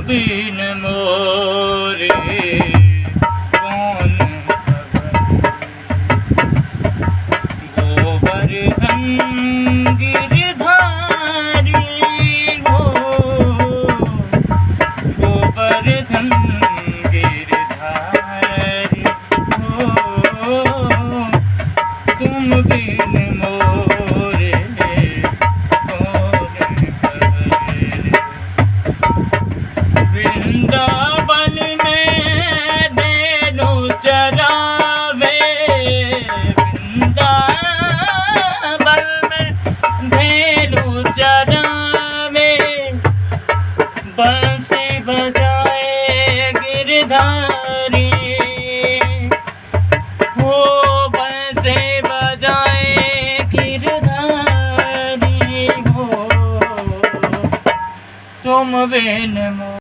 बिन मोरे कौन गोवर्धन गिरधारी हो, गोवर्धन गिरधारी हो, तुम बिन मोरे कौन करे। वृंदावन में धेनु चरावे, वृंदावन में धेनु चरावे, बंसी बजाए गिरधारी हो, बंसी बजाए गिरधारी हो, तुम बिन